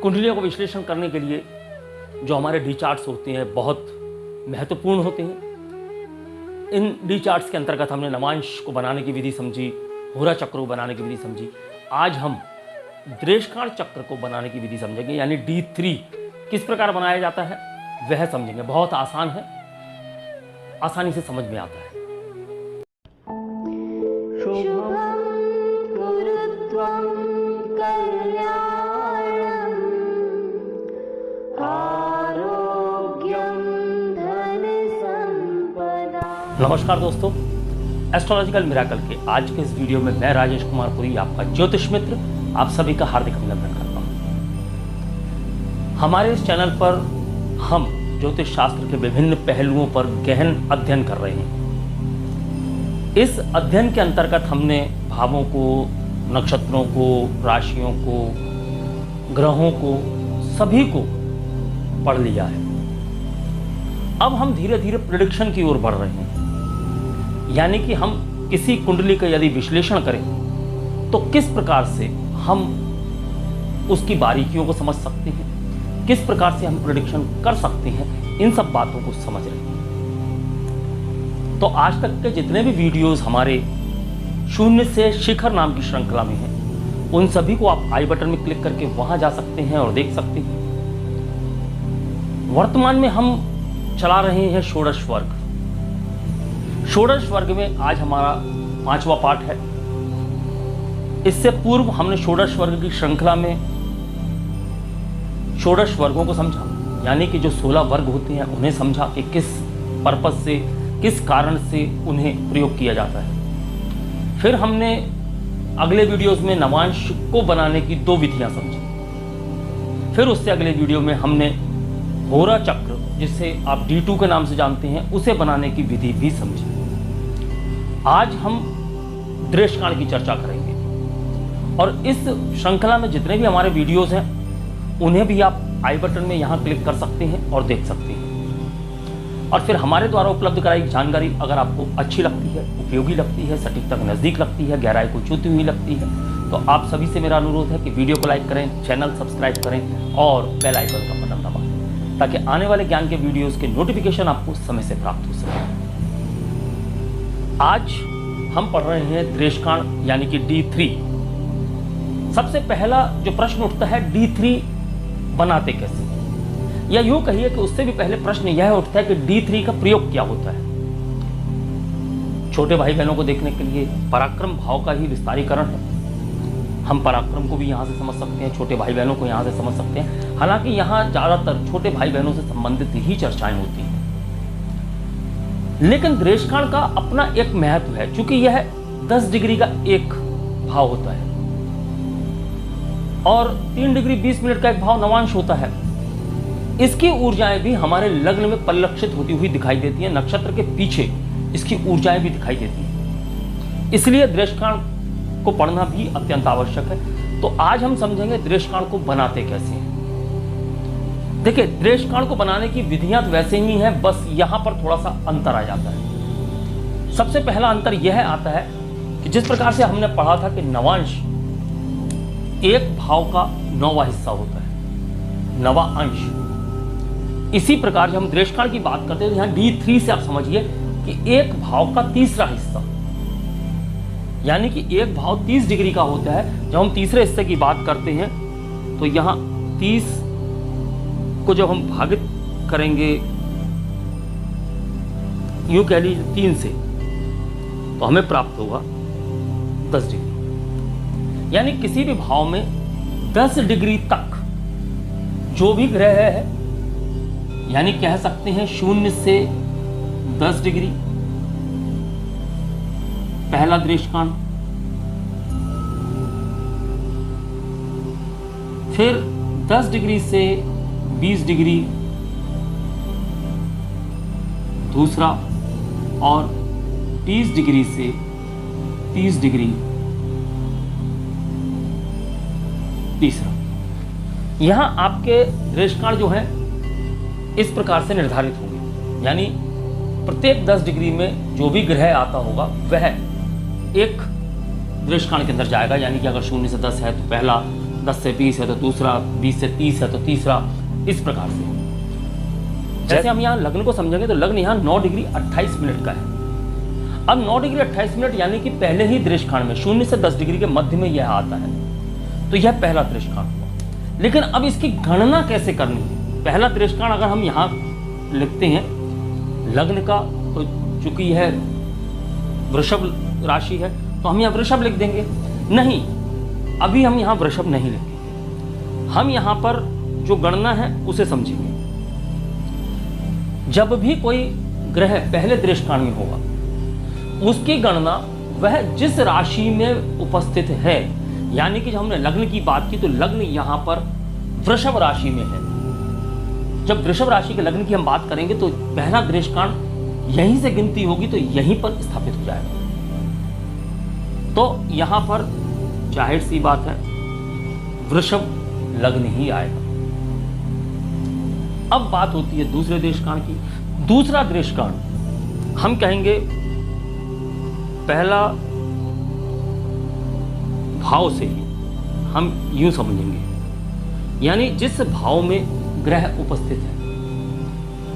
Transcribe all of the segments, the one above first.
कुंडलियों को विश्लेषण करने के लिए जो हमारे डी चार्ट्स होते हैं बहुत महत्वपूर्ण होते हैं। इन डी चार्ट्स के अंतर्गत हमने नवांश को बनाने की विधि समझी, होरा चक्र को बनाने की विधि समझी। आज हम द्रेषकाण चक्र को बनाने की विधि समझेंगे, यानी D3 किस प्रकार बनाया जाता है वह समझेंगे। बहुत आसान है, आसानी से समझ में आता है। नमस्कार दोस्तों, एस्ट्रोलॉजिकल मिराकल के आज के इस वीडियो में मैं राजेश कुमार पुरी, आपका ज्योतिष मित्र, आप सभी का हार्दिक अभिनंदन करता हूं। हमारे इस चैनल पर हम ज्योतिष शास्त्र के विभिन्न पहलुओं पर गहन अध्ययन कर रहे हैं। इस अध्ययन के अंतर्गत हमने भावों को, नक्षत्रों को, राशियों को, ग्रहों को, सभी को पढ़ लिया है। अब हम धीरे धीरे प्रेडिक्शन की ओर बढ़ रहे हैं, यानी कि हम किसी कुंडली का यदि विश्लेषण करें तो किस प्रकार से हम उसकी बारीकियों को समझ सकते हैं, किस प्रकार से हम प्रेडिक्शन कर सकते हैं, इन सब बातों को समझ रहे हैं। तो आज तक के जितने भी वीडियोस हमारे शून्य से शिखर नाम की श्रृंखला में हैं, उन सभी को आप आई बटन में क्लिक करके वहां जा सकते हैं और देख सकते हैं। वर्तमान में हम चला रहे हैं षोडश वर्ग। षोडश वर्ग में आज हमारा 5वां पाठ है। इससे पूर्व हमने षोडश वर्ग की श्रृंखला में षोडश वर्गों को समझा, यानी कि जो 16 वर्ग होते हैं उन्हें समझा कि किस पर्पस से, किस कारण से उन्हें प्रयोग किया जाता है। फिर हमने अगले वीडियोस में नवांश को बनाने की 2 विधियां समझी। फिर उससे अगले वीडियो में हमने होरा चक्र, जिसे आप D2 के नाम से जानते हैं, उसे बनाने की विधि भी समझी। आज हम द्रेषकाण की चर्चा करेंगे और इस श्रृंखला में जितने भी हमारे वीडियोस हैं उन्हें भी आप आई बटन में यहां क्लिक कर सकते हैं और देख सकते हैं। और फिर हमारे द्वारा उपलब्ध कराई जानकारी अगर आपको अच्छी लगती है, उपयोगी लगती है, सटीकता के नजदीक लगती है, गहराई को छूती हुई लगती है, तो आप सभी से मेरा अनुरोध है कि वीडियो को लाइक करें, चैनल सब्सक्राइब करें और बेल आइकन का बटन दबाएं, ताकि आने वाले ज्ञान के वीडियोस के नोटिफिकेशन आपको समय से प्राप्त हो सके। आज हम पढ़ रहे हैं द्रेषकाण यानी कि D3। सबसे पहला जो प्रश्न उठता है, D3 बनाते कैसे, या यूं कहिए कि उससे भी पहले प्रश्न यह उठता है कि D3 का प्रयोग क्या होता है। छोटे भाई बहनों को देखने के लिए पराक्रम भाव का ही विस्तारीकरण है। हम पराक्रम को भी यहां से समझ सकते हैं, छोटे भाई बहनों को यहां से समझ सकते हैं। हालांकि यहां ज्यादातर छोटे भाई बहनों से संबंधित ही चर्चाएं होती हैं, लेकिन द्रेषकाण का अपना एक महत्व है। चूंकि यह 10 डिग्री का एक भाव होता है और 3 डिग्री 20 मिनट का एक भाव नवांश होता है। इसकी ऊर्जाएं भी हमारे लग्न में परिलक्षित होती हुई दिखाई देती हैं, नक्षत्र के पीछे इसकी ऊर्जाएं भी दिखाई देती हैं। इसलिए द्रेषकाण को पढ़ना भी अत्यंत आवश्यक है। तो आज हम समझेंगे द्रेषकाण को बनाते कैसे हैं। देखिए, द्रेषकाण को बनाने की विधियां तो वैसे ही हैं, बस यहां पर थोड़ा सा अंतर आ जाता है। सबसे पहला अंतर यह आता है कि जिस प्रकार से हमने पढ़ा था कि नवांश एक भाव का 9वां हिस्सा होता है, 9वां अंश। इसी प्रकार जब हम द्रेषकाण की बात करते हैं तो यहां D3 से आप समझिए कि एक भाव का 3रा हिस्सा, यानी कि एक भाव 30 डिग्री का होता है। जब हम तीसरे हिस्से की बात करते हैं तो यहां 30 को जब हम भागित करेंगे, यूं कह लीजिए 3 से, तो हमें प्राप्त होगा 10 डिग्री। यानी किसी भी भाव में 10 डिग्री तक जो भी ग्रह है, यानी कह सकते हैं 0 से 10 डिग्री पहला द्रेषकाण, फिर 10 डिग्री से 20 डिग्री दूसरा, और 30 डिग्री से 30 डिग्री तीसरा। यहां आपके द्रेषकाण जो है इस प्रकार से निर्धारित होंगे, यानी प्रत्येक 10 डिग्री में जो भी ग्रह आता होगा वह एक द्रेषकाण के अंदर जाएगा। यानी कि अगर 0 से 10 है तो पहला 10 से 20 है तो दूसरा 20 से 30 है तो तीसरा, इस प्रकार से। जैसे हम यहाँ लग्न को समझेंगे तो लग्न यहाँ 9 डिग्री 28 मिनट का है। अब 9 डिग्री 28 मिनट यानी कि पहले ही दृष्टिकोण में 0 से 10 डिग्री के मध्य में यह आता है, तो यह पहला दृष्टिकोण हुआ। लेकिन अब इसकी गणना कैसे करनी है? पहला दृष्टिकोण अगर हम यहाँ लिखते हैं लग्न का, तो चूंकि यह वृषभ राशि है तो हम यहाँ वृषभ लिख देंगे। नहीं, अभी हम यहाँ वृषभ नहीं लिखेंगे, हम यहाँ पर जो गणना है उसे समझेंगे। जब भी कोई ग्रह पहले दृष्टिकोण में होगा उसकी गणना वह जिस राशि में उपस्थित है, यानी कि जब हमने लग्न की बात की तो लग्न यहां पर वृषभ राशि में है। जब वृषभ राशि के लग्न की हम बात करेंगे तो पहला दृष्टिकोण यहीं से गिनती होगी तो यहीं पर स्थापित हो जाएगा। तो यहां पर जाहिर सी बात है वृषभ लग्न ही आएगा। अब बात होती है दूसरे दृष्टिकोण की। दूसरा दृष्टिकोण हम कहेंगे पहला भाव से ही हम यूं समझेंगे, यानी जिस भाव में ग्रह उपस्थित है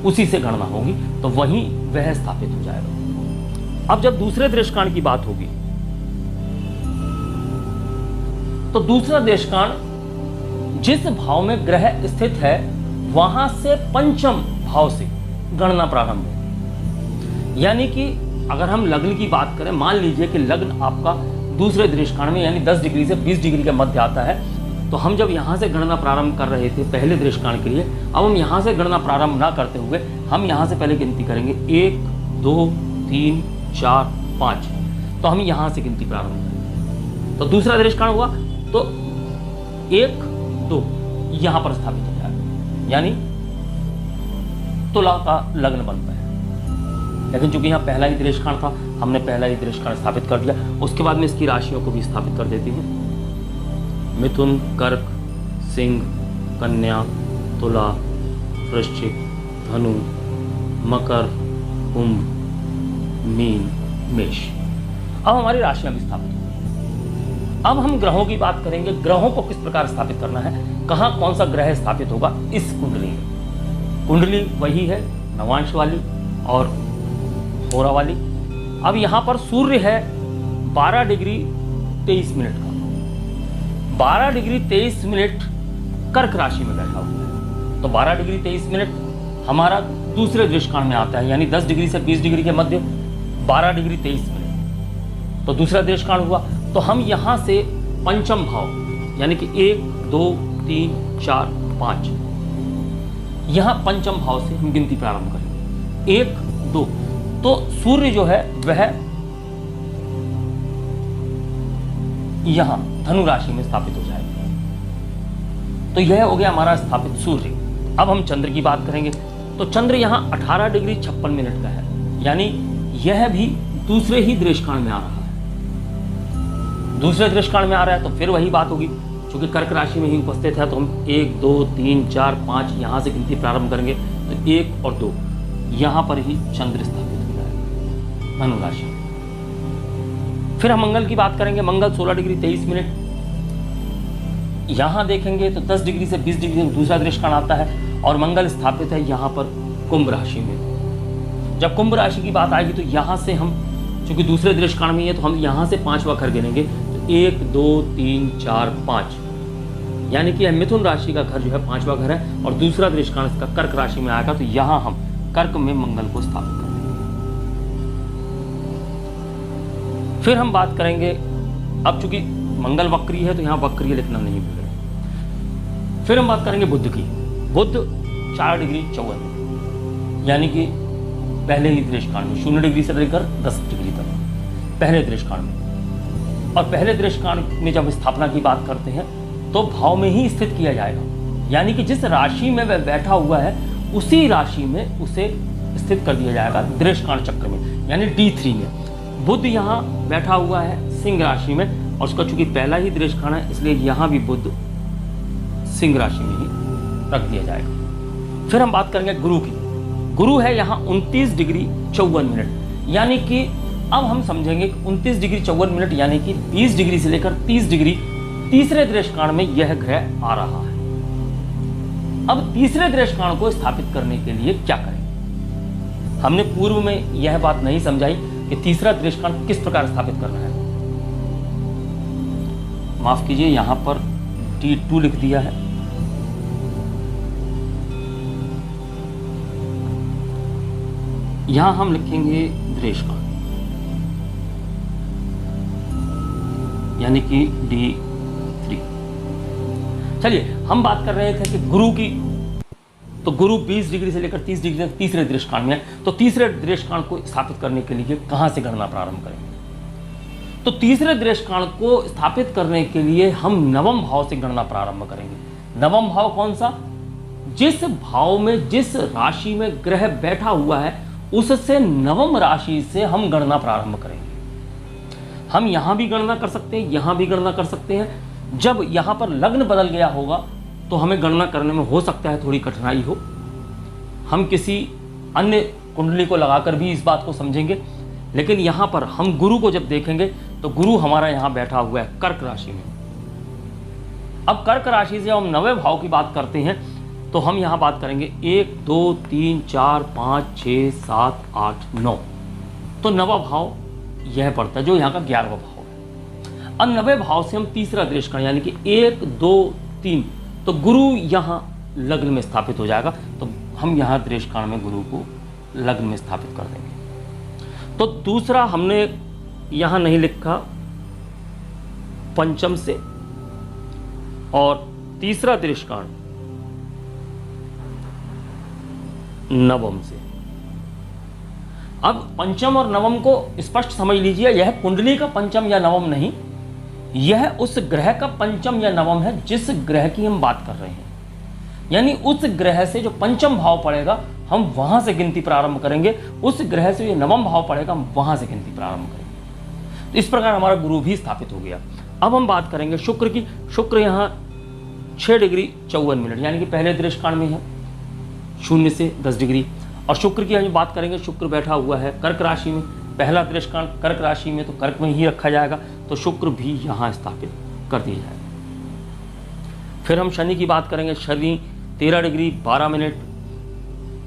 उसी से गणना होगी तो वहीं वह स्थापित हो जाएगा। अब जब दूसरे दृष्टिकोण की बात होगी तो दूसरा दृष्टिकोण जिस भाव में ग्रह स्थित है वहां से पंचम भाव से गणना प्रारंभ है। यानी कि अगर हम लग्न की बात करें, मान लीजिए कि लग्न आपका दूसरे दृष्टिकोण में यानी 10 डिग्री से 20 डिग्री के मध्य आता है, तो हम जब यहाँ से गणना प्रारंभ कर रहे थे पहले दृष्टिकोण के लिए, अब हम यहाँ से गणना प्रारंभ ना करते हुए हम यहाँ से पहले गिनती करेंगे 1 2 3 4 5, तो हम यहाँ से गिनती प्रारंभ करेंगे। तो दूसरा दृष्टिकोण हुआ तो 1 2 यहाँ पर स्थापित हो जाएगा, यानी तुला का लग्न बनता है। लेकिन चूंकि यहाँ पहला ही दृष्टिकोण था, हमने पहला ही दृष्टिकोण स्थापित कर दिया। उसके बाद में इसकी राशियों को भी स्थापित कर देती हैं। मिथुन, कर्क, सिंह, कन्या, तुला, वृश्चिक, धनु, मकर, कुंभ, मीन, मेष। अब हमारी राशियां भी स्थापित हो गई। अब हम ग्रहों की बात करेंगे। ग्रहों को किस प्रकार स्थापित करना है, कहाँ कौन सा ग्रह स्थापित होगा इस कुंडली में। कुंडली वही है नवांश वाली और होरा वाली। अब यहां पर सूर्य है 12 डिग्री 23 मिनट का। 12 डिग्री 23 मिनट कर्क राशि में बैठा हुआ है, तो 12 डिग्री 23 मिनट हमारा दूसरे दृष्टिकोण में आता है, यानी 10 डिग्री से 20 डिग्री के मध्य 12 डिग्री 23 मिनट, तो दूसरा दृष्टिकोण हुआ। तो हम यहां से पंचम भाव यानी कि 1 2 3 4 5, यहां पंचम भाव से हम गिनती प्रारंभ करेंगे 1 2, तो सूर्य जो है वह यहां धनु राशि में स्थापित हो जाएगा। तो यह हो गया हमारा स्थापित सूर्य। अब हम चंद्र की बात करेंगे तो चंद्र यहां 18 डिग्री 56 मिनट का है, यानी यह भी दूसरे ही दृष्टिकोण में आ रहा है। दूसरे दृष्टिकोण में आ रहा है तो फिर वही बात होगी, क्योंकि कर्क राशि में ही उपस्थित है तो हम 1 2 3 4 5 यहां से गिनती प्रारंभ करेंगे, तो 1 और 2 यहां पर ही चंद्र स्थापित हो जाएगा धनु राशि। फिर हम मंगल की बात करेंगे। मंगल 16 डिग्री 23 मिनट, यहां देखेंगे तो 10 डिग्री से 20 डिग्री दूसरा दृष्टिकोण आता है और मंगल स्थापित है यहां पर कुंभ राशि में। जब कुंभ राशि की बात आएगी तो यहां से हम, चूंकि दूसरे दृष्टिकोण में है तो हम यहां से 5वां घर गिनेंगे, तो 1 2 3 4 5, यानी कि मिथुन राशि का घर जो है 5वां घर है और दूसरा दृष्टिकोण इसका कर्क राशि में आएगा, तो यहां हम कर्क में मंगल को स्थापित करेंगे। फिर हम बात करेंगे, अब चूंकि मंगल वक्री है तो यहां वक्रीय लिखना नहीं भूलें। फिर हम बात करेंगे बुध की। बुध 4 डिग्री 54, यानी कि पहले ही दृष्टिकोण में 0 डिग्री से लेकर 10 डिग्री तक पहले दृष्टिकोण में। और पहले दृष्टिकोण में जब स्थापना की बात करते हैं तो भाव में ही स्थित किया जाएगा, यानी कि जिस राशि में वह बैठा हुआ है उसी राशि में उसे स्थित कर दिया जाएगा दृष्टिकोण चक्र में, यानी D3 में। बुध यहाँ बैठा हुआ है सिंह राशि में और उसका चूंकि पहला ही दृष्टिकोण है इसलिए यहाँ भी बुध सिंह राशि में ही रख दिया जाएगा। फिर हम बात करेंगे गुरु की। गुरु है यहाँ 29 डिग्री 54 मिनट, यानी कि अब हम समझेंगे 29 डिग्री 54 मिनट यानी कि 20 डिग्री से लेकर 30 डिग्री तीसरे दृष्टिकोण में यह ग्रह आ रहा है। अब तीसरे दृष्टिकोण को स्थापित करने के लिए क्या करें? हमने पूर्व में यह बात नहीं समझाई कि तीसरा दृष्टिकोण किस प्रकार स्थापित करना है। माफ कीजिए, यहां पर T2 लिख दिया है। यहां हम लिखेंगे दृष्टिकोण, यानी कि D3। चलिए, हम बात कर रहे थे कि गुरु की, तो गुरु 20 डिग्री से लेकर 30 डिग्री तक तीसरे दृष्टिकोण में है। तो तीसरे दृष्टिकोण को स्थापित करने के लिए कहां से गणना प्रारंभ करेंगे? तो तीसरे दृष्टिकोण को स्थापित करने के लिए हम नवम भाव से गणना प्रारंभ करेंगे। नवम भाव कौन सा? जिस भाव में, जिस राशि में ग्रह बैठा हुआ है, उससे नवम राशि से हम गणना प्रारंभ करेंगे। हम यहां भी गणना कर सकते हैं, यहां भी गणना कर सकते हैं। जब यहां पर लग्न बदल गया होगा तो हमें गणना करने में हो सकता है थोड़ी कठिनाई हो। हम किसी अन्य कुंडली को लगाकर भी इस बात को समझेंगे, लेकिन यहां पर हम गुरु को जब देखेंगे तो गुरु हमारा यहां बैठा हुआ है कर्क राशि में। अब कर्क राशि से हम नवे भाव की बात करते हैं तो हम यहां बात करेंगे 1 2 3 4 5 6 7 8 9। तो नवा भाव यह पड़ता है, जो यहां का 11वां भाव है। अब नवे भाव से हम तीसरा दृष्टिकोण, यानी कि 1 2 3, तो गुरु यहां लग्न में स्थापित हो जाएगा। तो हम यहां दृष्टिकोण में गुरु को लग्न में स्थापित कर देंगे। तो दूसरा हमने यहां नहीं लिखा पंचम से, और तीसरा दृष्टिकोण नवम से। अब पंचम और नवम को स्पष्ट समझ लीजिए, यह कुंडली का पंचम या नवम नहीं, यह उस ग्रह का पंचम या नवम है जिस ग्रह की हम बात कर रहे हैं। यानी उस ग्रह से जो पंचम भाव पड़ेगा हम वहां से गिनती प्रारंभ करेंगे, उस ग्रह से जो नवम भाव पड़ेगा हम वहां से गिनती प्रारंभ करेंगे। तो इस प्रकार हमारा गुरु भी स्थापित हो गया। अब हम बात करेंगे शुक्र की। शुक्र यहाँ 6 डिग्री 54 मिनट, यानी कि पहले दृष्टिकोण में है 0 से 10 डिग्री। और शुक्र की हम बात करेंगे, शुक्र बैठा हुआ है कर्क राशि में, पहला दृष्टिकोण कर्क राशि में, तो कर्क में ही रखा जाएगा। तो शुक्र भी यहाँ स्थापित कर दिया जाएगा। फिर हम शनि की बात करेंगे। Shani 13 degree 12 minute.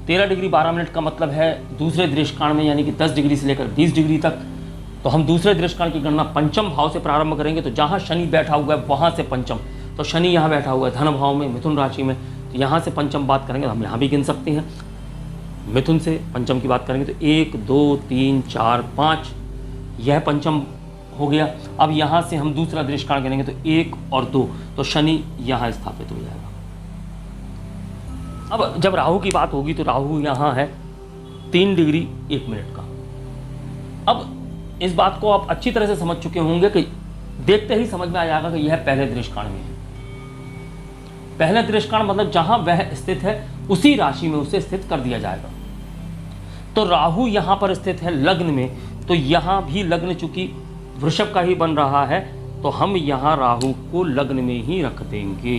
13 degree 12 minute का मतलब है दूसरे दृष्टिकोण में, यानी कि 10 डिग्री से लेकर 20 डिग्री तक। तो हम दूसरे दृष्टिकोण की गणना पंचम भाव से प्रारंभ करेंगे। तो जहाँ शनि बैठा हुआ है वहाँ से पंचम, तो शनि यहाँ बैठा हुआ है धन भाव में, मिथुन राशि में, तो यहाँ से पंचम बात करेंगे तो हम यहाँ भी गिन सकते हैं। मिथुन से पंचम की बात करेंगे तो 1 2 3 4 5, यह पंचम हो गया। अब यहाँ से हम दूसरा दृष्टिकोण गिनेंगे तो 1 और 2, तो शनि यहाँ स्थापित हो जाएगा। अब जब राहु की बात होगी तो राहु यहाँ है 3 डिग्री 1 मिनट का। अब इस बात को आप अच्छी तरह से समझ चुके होंगे कि देखते ही समझ में आ जाएगा कि यह पहले दृष्टिकोण में है। पहले दृष्टिकोण मतलब जहां वह स्थित है उसी राशि में उसे स्थित कर दिया जाएगा। तो राहु यहां पर स्थित है लग्न में, तो यहां भी लग्न चूंकि वृषभ का ही बन रहा है तो हम यहां राहु को लग्न में ही रख देंगे।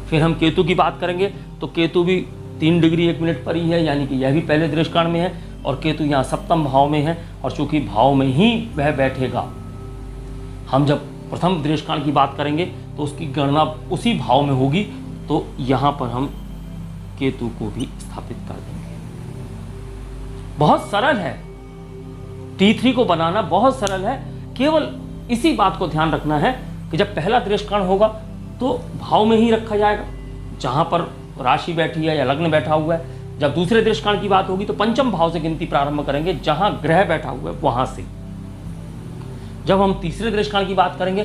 फिर हम केतु की बात करेंगे तो केतु भी 3 डिग्री 1 मिनट पर ही है, यानी कि यह भी पहले दृष्टिकोण में है, और केतु यहाँ सप्तम भाव में है। और चूंकि भाव में ही वह बैठेगा, हम जब प्रथम दृष्टिकोण की बात करेंगे तो उसकी गणना उसी भाव में होगी। तो यहाँ पर हम केतु को भी स्थापित कर देंगे। बहुत सरल है, T3 को बनाना बहुत सरल है। केवल इसी बात को ध्यान रखना है कि जब पहला दृष्टिकोण होगा तो भाव में ही रखा जाएगा जहां पर राशि बैठी है या लग्न बैठा हुआ है। जब दूसरे दृष्टिकोण की बात होगी तो पंचम भाव से गिनती प्रारंभ करेंगे जहां ग्रह बैठा हुआ है वहां से। जब हम तीसरे दृष्टिकोण की बात करेंगे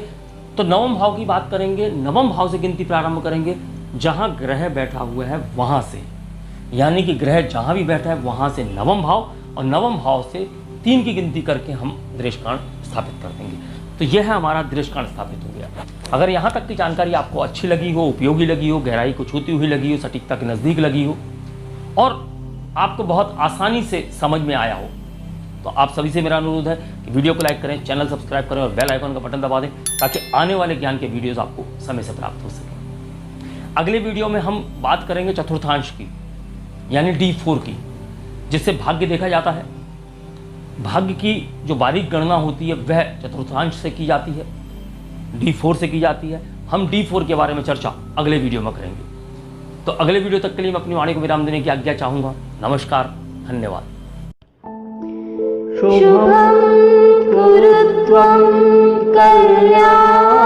तो नवम भाव की बात करेंगे, नवम भाव से गिनती प्रारंभ करेंगे जहां ग्रह बैठा हुआ है वहां से। यानी कि ग्रह जहां भी बैठा है वहां से नवम भाव, और नवम भाव से 3 की गिनती करके हम दृष्टिकोण स्थापित कर देंगे। तो यह हमारा दृष्टिकोण स्थापित हो गया। अगर यहाँ तक की जानकारी आपको अच्छी लगी हो, उपयोगी लगी हो, गहराई को छूती हुई लगी हो, सटीकता के नज़दीक लगी हो, और आपको बहुत आसानी से समझ में आया हो, तो आप सभी से मेरा अनुरोध है कि वीडियो को लाइक करें, चैनल सब्सक्राइब करें और बेल आइकन का बटन दबा दें ताकि आने वाले ज्ञान के वीडियोस आपको समय से प्राप्त हो सके। अगले वीडियो में हम बात करेंगे चतुर्थांश की, यानी D4 की, जिससे भाग्य देखा जाता है। भाग्य की जो बारीक गणना होती है वह चतुर्थांश से की जाती है, D4 से की जाती है। हम D4 के बारे में चर्चा अगले वीडियो में करेंगे। तो अगले वीडियो तक के लिए मैं अपनी वाणी को विराम देने की आज्ञा चाहूँगा। नमस्कार, धन्यवाद। शुभं कुरुत्वं कल्याणम्।